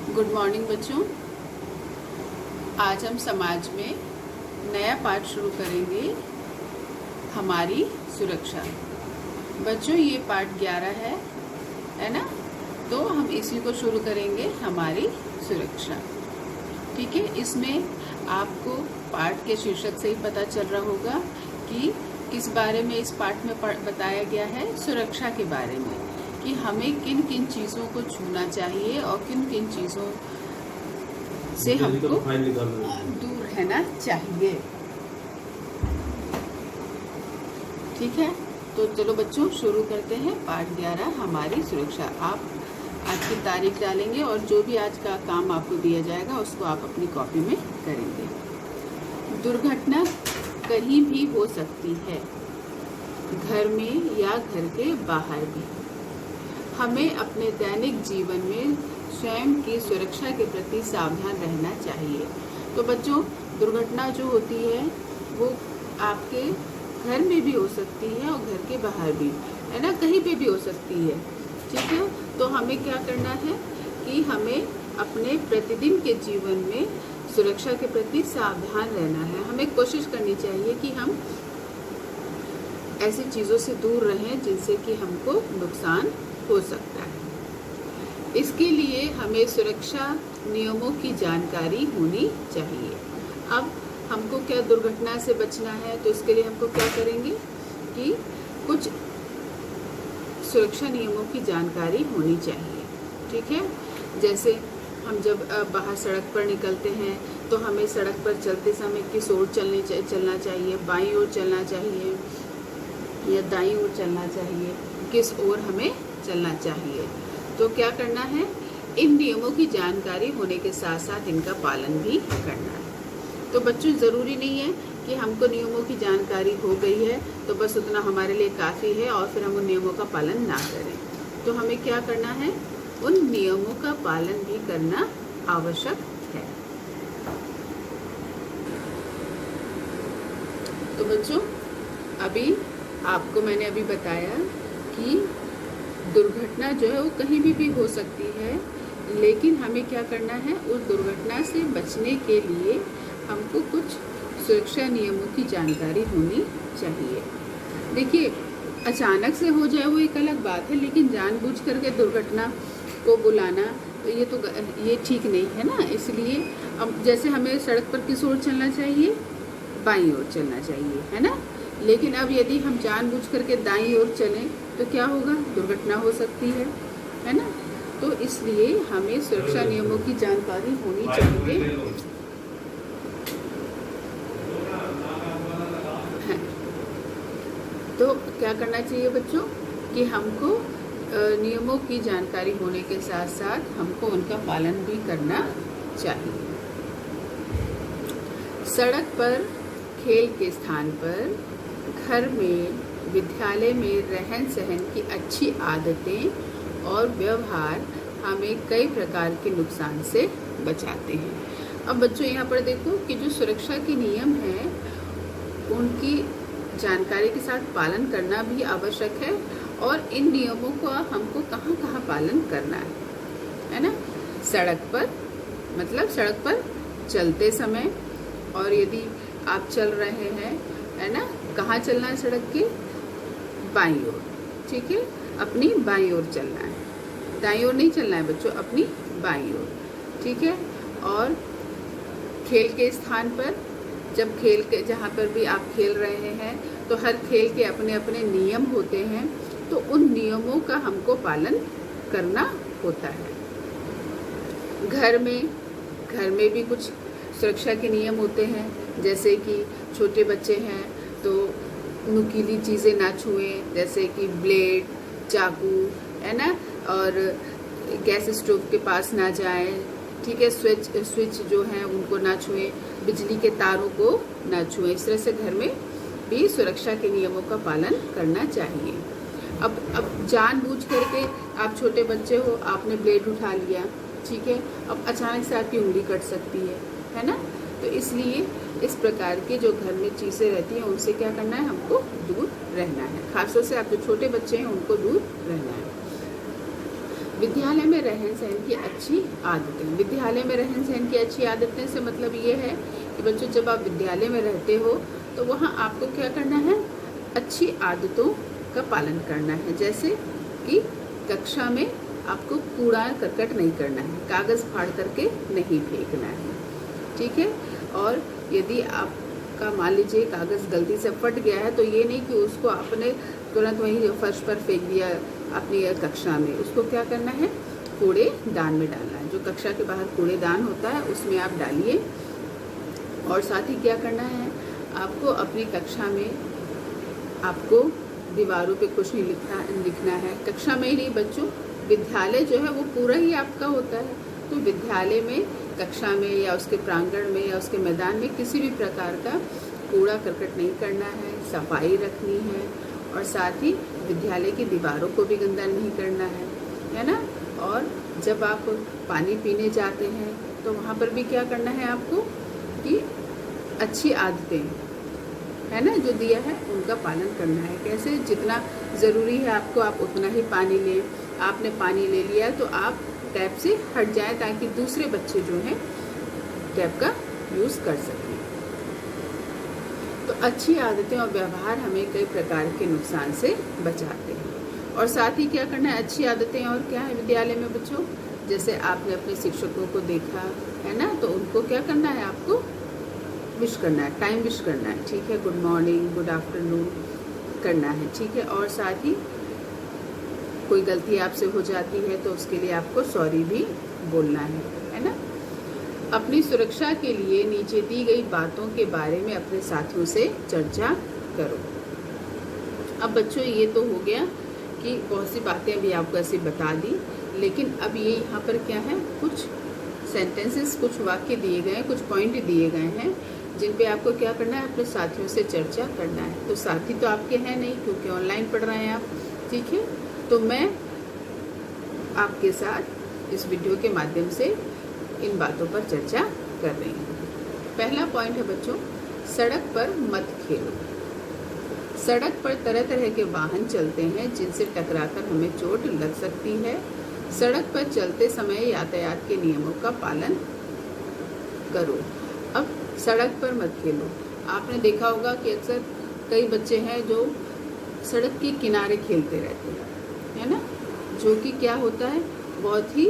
Good morning बच्चों। आज हम समाज में नया पाठ शुरू करेंगे, हमारी सुरक्षा। बच्चों ये पाठ 11 है ना। तो हम इसी को शुरू करेंगे, हमारी सुरक्षा। ठीक है। इसमें आपको पाठ के शीर्षक से ही पता चल रहा होगा कि किस बारे में इस पाठ में बताया गया है। सुरक्षा के बारे में, कि हमें किन किन चीज़ों को छूना चाहिए और किन किन चीज़ों से हमको दूर रहना चाहिए। ठीक है। तो चलो बच्चों शुरू करते हैं पाठ 11, हमारी सुरक्षा। आप आज की तारीख डालेंगे और जो भी आज का काम आपको दिया जाएगा उसको आप अपनी कॉपी में करेंगे। दुर्घटना कहीं भी हो सकती है, घर में या घर के बाहर भी। हमें अपने दैनिक जीवन में स्वयं की सुरक्षा के प्रति सावधान रहना चाहिए। तो बच्चों, दुर्घटना जो होती है वो आपके घर में भी हो सकती है और घर के बाहर भी, है ना, कहीं पे भी हो सकती है। ठीक है। तो हमें क्या करना है कि हमें अपने प्रतिदिन के जीवन में सुरक्षा के प्रति सावधान रहना है। हमें कोशिश करनी चाहिए कि हम ऐसी चीज़ों से दूर रहें जिनसे कि हमको नुकसान हो सकता है। इसके लिए हमें सुरक्षा नियमों की जानकारी होनी चाहिए। अब हमको क्या दुर्घटना से बचना है, तो इसके लिए हमको क्या करेंगे कि कुछ सुरक्षा नियमों की जानकारी होनी चाहिए। ठीक है। जैसे हम जब बाहर सड़क पर निकलते हैं तो हमें सड़क पर चलते समय किस ओर चलना चाहिए, बाईं ओर चलना चाहिए या दाईं ओर चलना चाहिए, किस ओर हमें चलना चाहिए। तो क्या करना है, इन नियमों की जानकारी होने के साथ साथ इनका पालन भी करना है। तो बच्चों, ज़रूरी नहीं है कि हमको नियमों की जानकारी हो गई है तो बस उतना हमारे लिए काफ़ी है और फिर हम उन नियमों का पालन ना करें। तो हमें क्या करना है, उन नियमों का पालन भी करना आवश्यक है। तो बच्चों, अभी आपको मैंने अभी बताया कि दुर्घटना जो है वो कहीं भी हो सकती है, लेकिन हमें क्या करना है, उस दुर्घटना से बचने के लिए हमको कुछ सुरक्षा नियमों की जानकारी होनी चाहिए। देखिए, अचानक से हो जाए वो एक अलग बात है, लेकिन जानबूझ करके दुर्घटना को बुलाना तो ये ठीक नहीं है ना। इसलिए अब जैसे हमें सड़क पर किस ओर चलना चाहिए, बाईं ओर चलना चाहिए, है ना। लेकिन अब यदि हम जानबूझ करके दाईं ओर चलें तो क्या होगा, दुर्घटना हो सकती है ना। तो इसलिए हमें सुरक्षा नियमों की जानकारी होनी चाहिए। तो क्या करना चाहिए बच्चों कि हमको नियमों की जानकारी होने के साथ साथ हमको उनका पालन भी करना चाहिए। सड़क पर, खेल के स्थान पर, घर में, विद्यालय में रहन सहन की अच्छी आदतें और व्यवहार हमें कई प्रकार के नुकसान से बचाते हैं। अब बच्चों, यहाँ पर देखो कि जो सुरक्षा के नियम हैं उनकी जानकारी के साथ पालन करना भी आवश्यक है, और इन नियमों का हमको कहाँ कहाँ पालन करना है ना। सड़क पर, मतलब सड़क पर चलते समय, और यदि आप चल रहे हैं, है ना, कहाँ चलना है, सड़क के बाईं ओर। ठीक है, अपनी बाईं ओर चलना है, दाईं ओर नहीं चलना है बच्चों, अपनी बाईं ओर। ठीक है। और खेल के स्थान पर, जब खेल के जहाँ पर भी आप खेल रहे हैं तो हर खेल के अपने अपने नियम होते हैं, तो उन नियमों का हमको पालन करना होता है। घर में भी कुछ सुरक्षा के नियम होते हैं, जैसे कि छोटे बच्चे हैं तो नुकीली चीज़ें ना छुएं, जैसे कि ब्लेड, चाकू, है ना, और गैस स्टोव के पास ना जाएं। ठीक है। स्विच जो हैं उनको ना छुएं, बिजली के तारों को ना छुएं। इस तरह से घर में भी सुरक्षा के नियमों का पालन करना चाहिए। अब जानबूझ करके आप छोटे बच्चे हो, आपने ब्लेड उठा लिया, ठीक है, अब अचानक से आपकी उंगली कट सकती है ना। तो इसलिए इस प्रकार की जो घर में चीज़ें रहती हैं उनसे क्या करना है, हमको दूर रहना है। खासतौर से आप जो छोटे बच्चे हैं उनको दूर रहना है। विद्यालय में रहन सहन की अच्छी आदतें। विद्यालय में रहन सहन की अच्छी आदतें से मतलब ये है कि बच्चों, जब आप विद्यालय में रहते हो तो वहाँ आपको क्या करना है, अच्छी आदतों का पालन करना है। जैसे कि कक्षा में आपको कूड़ा करकट नहीं करना है, कागज़ फाड़ करके नहीं फेंकना है, ठीक है। और यदि आपका मान लीजिए कागज़ गलती से फट गया है तो ये नहीं कि उसको आपने तुरंत वहीं फर्श पर फेंक दिया अपनी कक्षा में। उसको क्या करना है, कूड़ेदान में डालना है। जो कक्षा के बाहर कूड़ेदान होता है उसमें आप डालिए। और साथ ही क्या करना है, आपको अपनी कक्षा में आपको दीवारों पे कुछ नहीं लिखना है। कक्षा में ही नहीं बच्चों, विद्यालय जो है वो पूरा ही आपका होता है। तो विद्यालय में, कक्षा में या उसके प्रांगण में या उसके मैदान में किसी भी प्रकार का कूड़ा करकट नहीं करना है, सफाई रखनी है। और साथ ही विद्यालय की दीवारों को भी गंदा नहीं करना है ना। और जब आप पानी पीने जाते हैं तो वहाँ पर भी क्या करना है आपको कि अच्छी आदतें है ना जो दिया है उनका पालन करना है। कैसे, जितना ज़रूरी है आपको आप उतना ही पानी लें। आपने पानी ले लिया तो आप टैप से हट जाएं ताकि दूसरे बच्चे जो हैं टैप का यूज़ कर सकें। तो अच्छी आदतें और व्यवहार हमें कई प्रकार के नुकसान से बचाते हैं। और साथ ही क्या करना है, अच्छी आदतें और क्या है विद्यालय में बच्चों, जैसे आपने अपने शिक्षकों को देखा है ना, तो उनको क्या करना है, आपको विश करना है, टाइम विश करना है, ठीक है। गुड मॉर्निंग, गुड आफ्टरनून करना है, ठीक है। और साथ ही कोई गलती आपसे हो जाती है तो उसके लिए आपको सॉरी भी बोलना है ना। अपनी सुरक्षा के लिए नीचे दी गई बातों के बारे में अपने साथियों से चर्चा करो। अब बच्चों ये तो हो गया कि बहुत सी बातें अभी आपको ऐसे बता दी, लेकिन अब ये यहाँ पर क्या है, कुछ सेंटेंसेस, कुछ वाक्य दिए गए हैं, कुछ पॉइंट दिए गए हैं जिन पे आपको क्या करना है, अपने साथियों से चर्चा करना है। तो साथी तो आपके हैं नहीं क्योंकि ऑनलाइन पढ़ रहे हैं आप, ठीक है। तो मैं आपके साथ इस वीडियो के माध्यम से इन बातों पर चर्चा कर रही हूँ। पहला पॉइंट है बच्चों, सड़क पर मत खेलो। सड़क पर तरह तरह के वाहन चलते हैं जिनसे टकराकर हमें चोट लग सकती है। सड़क पर चलते समय यातायात के नियमों का पालन करो। अब सड़क पर मत खेलो, आपने देखा होगा कि अक्सर कई बच्चे हैं जो सड़क के किनारे खेलते रहते हैं, है ना, जो कि क्या होता है, बहुत ही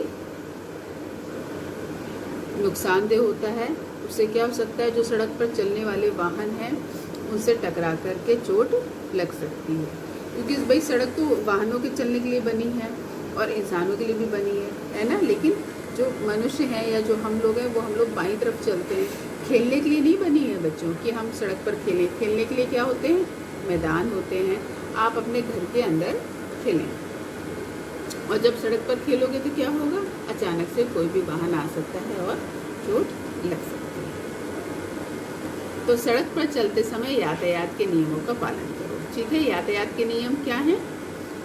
नुकसानदेह होता है। उससे क्या हो सकता है, जो सड़क पर चलने वाले वाहन हैं उनसे टकरा करके चोट लग सकती है। क्योंकि भाई सड़क तो वाहनों के चलने के लिए बनी है और इंसानों के लिए भी बनी है ना। लेकिन जो मनुष्य हैं या जो हम लोग हैं वो हम लोग बाईं तरफ चलते हैं, खेलने के लिए नहीं बनी है बच्चों कि हम सड़क पर खेलें। खेलने के लिए क्या होते हैं, मैदान होते हैं। आप अपने घर के अंदर खेलें। और जब सड़क पर खेलोगे तो क्या होगा, अचानक से कोई भी वाहन आ सकता है और चोट लग सकती है। तो सड़क पर चलते समय यातायात के नियमों का पालन करो, ठीक है। यातायात के नियम क्या हैं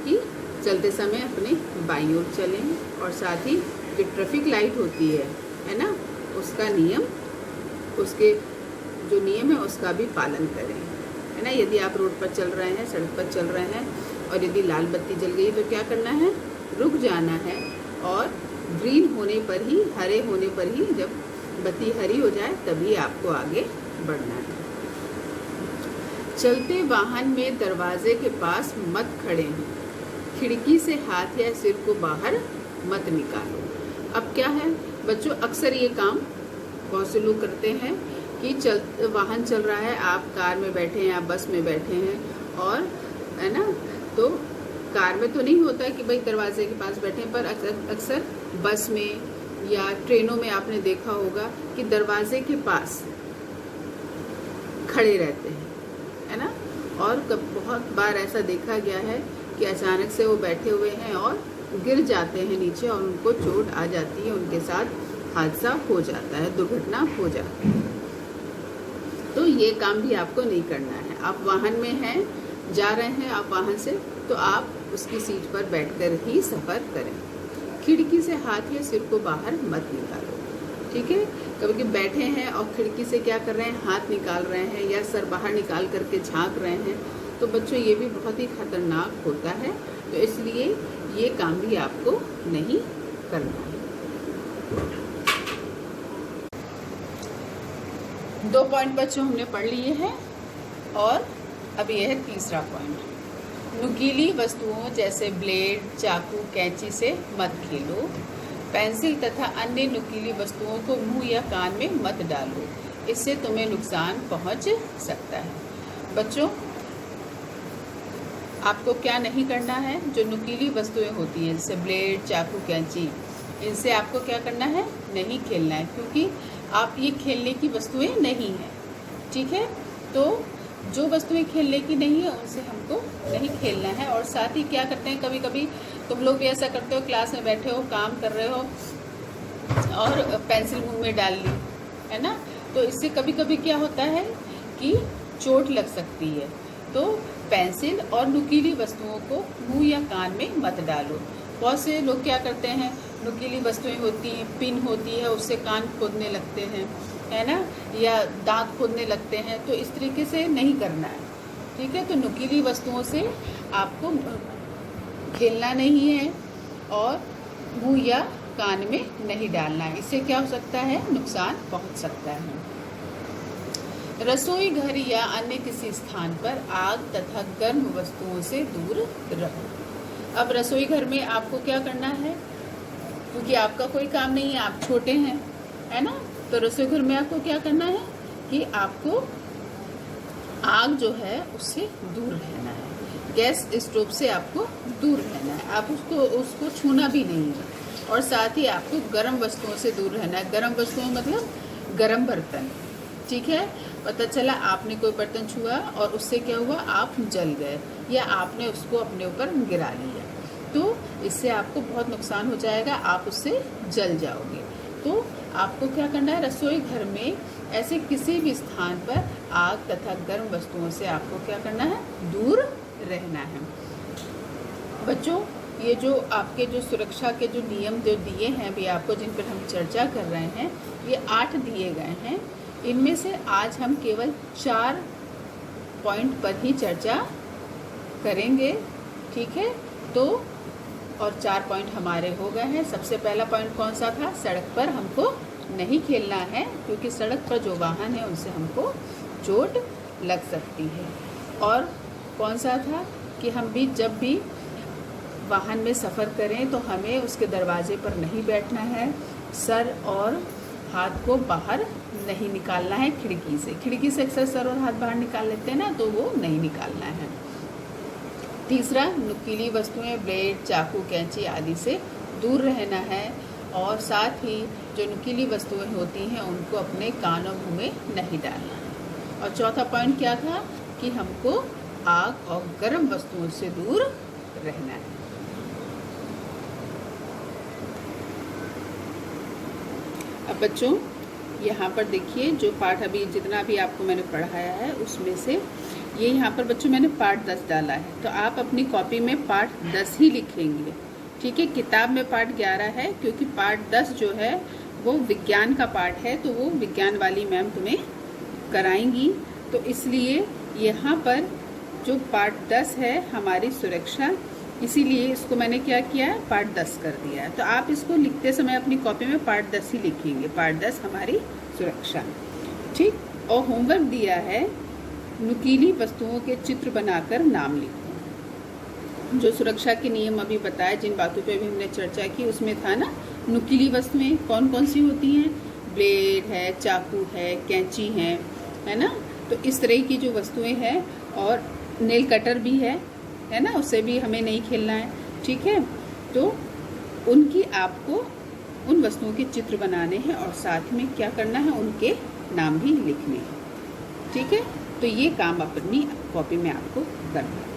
कि चलते समय अपने बाईं ओर चलें और साथ ही जो ट्रैफिक लाइट होती है ना, उसका नियम, उसके जो नियम है उसका भी पालन करें, है ना। यदि आप रोड पर चल रहे हैं, सड़क पर चल रहे हैं और यदि लाल बत्ती जल गई तो क्या करना है, रुक जाना है और ग्रीन होने पर ही, हरे होने पर ही, जब बत्ती हरी हो जाए तभी आपको आगे बढ़ना है। चलते वाहन में दरवाजे के पास मत खड़े हो। खिड़की से हाथ या सिर को बाहर मत निकालो। अब क्या है बच्चों, अक्सर ये काम बहुत से लोग करते हैं कि वाहन चल रहा है, आप कार में बैठे हैं, आप बस में बैठे हैं और है ना, तो कार में तो नहीं होता है कि भाई दरवाजे के पास बैठे, पर अक्सर बस में या ट्रेनों में आपने देखा होगा कि दरवाजे के पास खड़े रहते हैं, है ना। और बहुत बार ऐसा देखा गया है कि अचानक से वो बैठे हुए हैं और गिर जाते हैं नीचे और उनको चोट आ जाती है, उनके साथ हादसा हो जाता है, दुर्घटना हो जाती है। तो ये काम भी आपको नहीं करना है। आप वाहन में हैं, जा रहे हैं आप वाहन से, तो आप उसकी सीट पर बैठकर ही सफ़र करें। खिड़की से हाथ या सिर को बाहर मत निकालो, ठीक है। कभी बैठे हैं और खिड़की से क्या कर रहे हैं, हाथ निकाल रहे हैं या सर बाहर निकाल करके झांक रहे हैं, तो बच्चों ये भी बहुत ही खतरनाक होता है। तो इसलिए ये काम भी आपको नहीं करना है। 2 पॉइंट बच्चों हमने पढ़ लिए हैं और अब यह है तीसरा पॉइंट। नुकीली वस्तुओं जैसे ब्लेड, चाकू, कैंची से मत खेलो। पेंसिल तथा अन्य नुकीली वस्तुओं को मुंह या कान में मत डालो, इससे तुम्हें नुकसान पहुंच सकता है। बच्चों, आपको क्या नहीं करना है? जो नुकीली वस्तुएं होती हैं जैसे ब्लेड, चाकू, कैंची, इनसे आपको क्या करना है? नहीं खेलना है, क्योंकि आप ये खेलने की वस्तुएं नहीं हैं। ठीक है, तो जो वस्तुएं खेलने की नहीं है उनसे हमको नहीं खेलना है। और साथ ही क्या करते हैं, कभी कभी तुम लोग भी ऐसा करते हो, क्लास में बैठे हो, काम कर रहे हो और पेंसिल मुंह में डाल ली, है ना? तो इससे कभी कभी क्या होता है कि चोट लग सकती है। तो पेंसिल और नुकीली वस्तुओं को मुंह या कान में मत डालो। बहुत से लोग क्या करते हैं, नुकीली वस्तुएं होती हैं, पिन होती है, उससे कान खोदने लगते हैं, है ना, या दांत खोदने लगते हैं। तो इस तरीके से नहीं करना है। ठीक है, तो नुकीली वस्तुओं से आपको खेलना नहीं है और मुंह या कान में नहीं डालना है। इससे क्या हो सकता है? नुकसान पहुंच सकता है। रसोई घर या अन्य किसी स्थान पर आग तथा गर्म वस्तुओं से दूर रहो। अब रसोई घर में आपको क्या करना है? क्योंकि आपका कोई काम नहीं है, आप छोटे हैं, है ना? तो रसोई घर में आपको क्या करना है कि आपको आग जो है उससे दूर रहना है। गैस स्टोव से आपको दूर रहना है। आप उसको छूना भी नहीं है। और साथ ही आपको गर्म वस्तुओं से दूर रहना है। गर्म वस्तुओं मतलब गर्म बर्तन। ठीक है, पता चला आपने कोई बर्तन छुआ और उससे क्या हुआ, आप जल गए या आपने उसको अपने ऊपर गिरा लिया, तो इससे आपको बहुत नुकसान हो जाएगा, आप उससे जल जाओगे। तो आपको क्या करना है? रसोई घर में ऐसे किसी भी स्थान पर आग तथा गर्म वस्तुओं से आपको क्या करना है? दूर रहना है। बच्चों, ये जो आपके जो सुरक्षा के जो नियम जो दिए हैं अभी आपको, जिन पर हम चर्चा कर रहे हैं, ये 8 दिए गए हैं। इनमें से आज हम केवल 4 पॉइंट पर ही चर्चा करेंगे। ठीक है, तो और 4 पॉइंट हमारे हो गए हैं। सबसे पहला पॉइंट कौन सा था? सड़क पर हमको नहीं खेलना है, क्योंकि सड़क पर जो वाहन है उनसे हमको चोट लग सकती है। और कौन सा था कि हम भी जब भी वाहन में सफ़र करें तो हमें उसके दरवाजे पर नहीं बैठना है, सर और हाथ को बाहर नहीं निकालना है खिड़की से अक्सर सर और हाथ बाहर निकाल लेते हैं ना, तो वो नहीं निकालना है। तीसरा, नुकीली वस्तुएं ब्लेड, चाकू, कैंची आदि से दूर रहना है। और साथ ही जो नुकीली वस्तुएं होती हैं उनको अपने कान और मुंह में नहीं डालना है। और चौथा पॉइंट क्या था कि हमको आग और गर्म वस्तुओं से दूर रहना है। अब बच्चों, यहाँ पर देखिए, जो पाठ अभी जितना भी आपको मैंने पढ़ाया है उसमें से ये यहाँ पर बच्चों मैंने पाठ 10 डाला है। तो आप अपनी कॉपी में पाठ 10 ही लिखेंगे। ठीक है, किताब में पाठ 11 है, क्योंकि पाठ 10 जो है वो विज्ञान का पाठ है, तो वो विज्ञान वाली मैम तुम्हें कराएंगी। तो इसलिए यहाँ पर जो पाठ 10 है हमारी सुरक्षा, इसीलिए इसको मैंने क्या किया है, पाठ 10 कर दिया है। तो आप इसको लिखते समय अपनी कॉपी में पाठ 10 ही लिखेंगे। पाठ 10 हमारी सुरक्षा। ठीक, और होमवर्क दिया है, नुकीली वस्तुओं के चित्र बनाकर नाम लिखो। जो सुरक्षा के नियम अभी बताए, जिन बातों पे भी हमने चर्चा की, उसमें था ना नुकीली वस्तुएं कौन कौन सी होती हैं? ब्लेड है, चाकू है, कैंची है ना? तो इस तरह की जो वस्तुएं हैं, और नेल कटर भी है ना, उससे भी हमें नहीं खेलना है। ठीक है, तो उनकी आपको उन वस्तुओं के चित्र बनाने हैं और साथ में क्या करना है, उनके नाम भी लिखने हैं। ठीक है, तो ये काम अपनी कॉपी में आपको करना है।